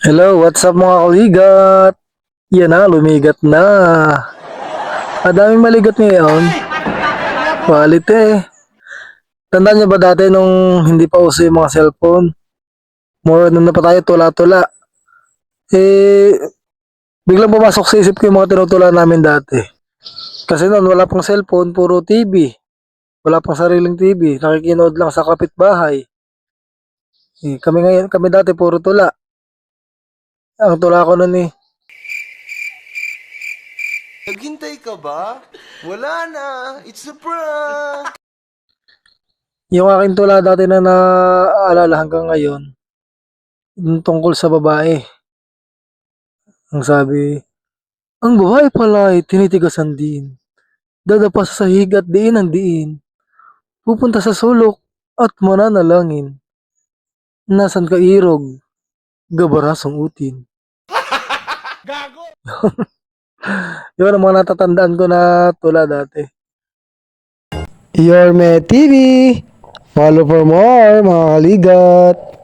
Hello, what's up mga kaligat? Yan na, lumigat na. Madaming maligat ngayon. Quality. Tandaan niyo ba dati nung hindi pa uso yung mga cellphone? More ano na pa tayo, tula-tula. Eh, biglang pumasok sa isip ko yung mga tinutula namin dati. Kasi noon wala pang cellphone, puro TV. Wala pang sariling TV. Nakikinood lang sa kapitbahay. Kami dati puro tula. Ang tula ko noon Naghintay ka ba? Wala na. It's a prank. yung aking tula dati na naaalala hanggang ngayon, yung tungkol sa babae. Ang sabi, ang babae pala ay tinitigasan din. Dadapa sa sahig at diin ang diin. Pupunta sa sulok at mananalangin. Nasan ka irog? Gabarasong utin. Yun ang mga natatandaan ko na tula dati. Yorme TV! Follow for more mga kaligat!